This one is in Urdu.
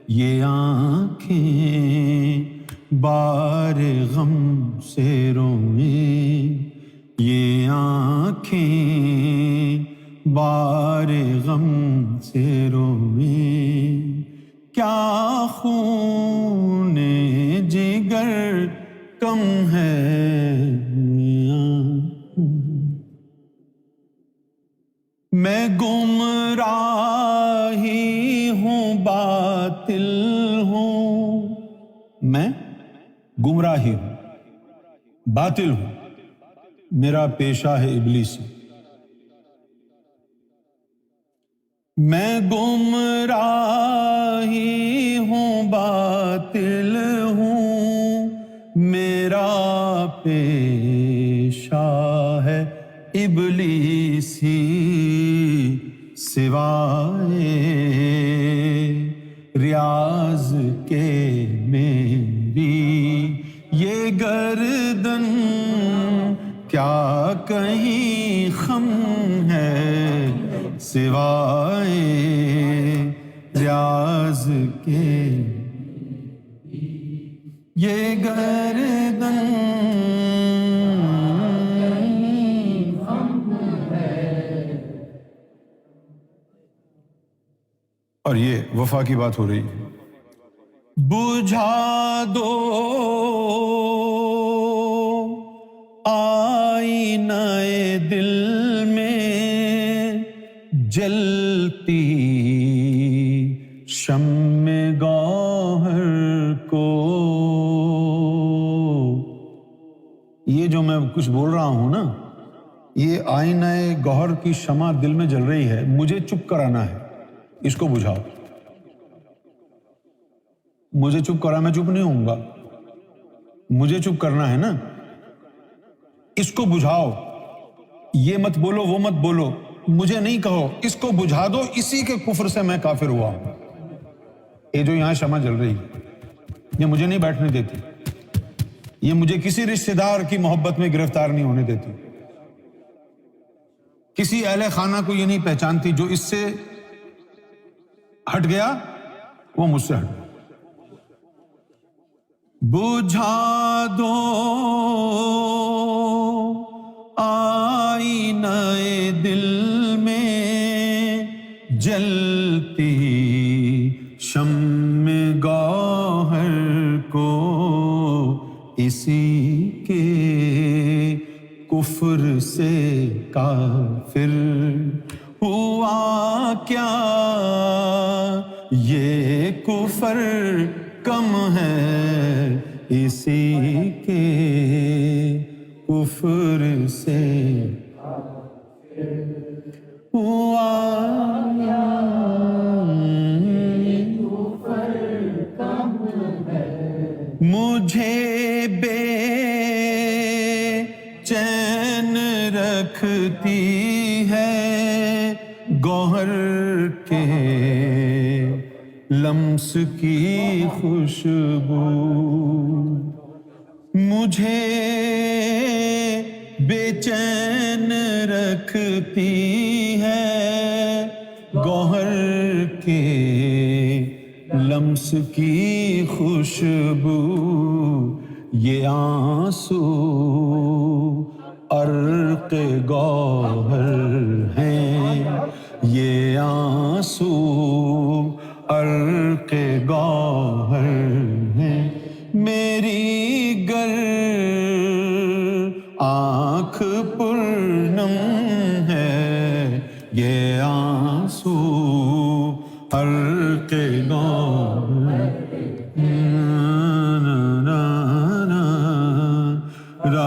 یہ آنکھیں بار غم سے روئیں، یہ آنکھیں بار غم سے روئیں، کیا خون جگر کم ہے میں گمراہی ہوں باطل ہوں، میں گمراہی ہوں باطل ہوں، میرا پیشہ ہے ابلیسی، میں گمراہی ہوں باطل ہوں، میرا پیشہ ہے ابلیسی، سوائے ریاض کے میری یہ گردن کیا کہیں خم ہے، سوائے ریاض کے یہ گردن اور یہ وفا کی بات ہو رہی ہے۔ بجھا دو آئینہ دل میں جلتی شمع گوہر کو، یہ جو میں کچھ بول رہا ہوں نا، یہ آئینہ گوہر کی شمع دل میں جل رہی ہے، مجھے چپ کرانا ہے، اس کو بجھاؤ۔ مجھے چپ کرا، میں چپ نہیں ہوں گا، مجھے چپ کرنا ہے نا، اس کو بجھاؤ، یہ مت بولو وہ مت بولو، مجھے نہیں کہو، اس کو بجھا دو، اسی کے کفر سے میں کافر ہوا ہوں۔ یہ جو یہاں شمع جل رہی ہے یہ مجھے نہیں بیٹھنے دیتی، یہ مجھے کسی رشتہ دار کی محبت میں گرفتار نہیں ہونے دیتی، کسی اہل خانہ کو یہ نہیں پہچانتی، جو اس سے ہٹ گیا وہ مجھ سے ہٹ گیا۔ بجھا دو آئینہ دل میں جلتی شمع گوہر کو، اسی کے کفر سے کافر ہوا کیا، یہ کفر کم ہے اسی کے کفر سے ہوا کیا، مجھے بے چین رکھتی ہے گوہر کے لمس کی خوشبو، مجھے بے چین رکھتی ہے گوہر کے لمس کی خوشبو، یہ آنسو عرق گوہر ہیں، یہ آنسو عرق گوہر ہیں، میری گر آنکھ پرنم ہے، یہ آنسو عرق گوہر را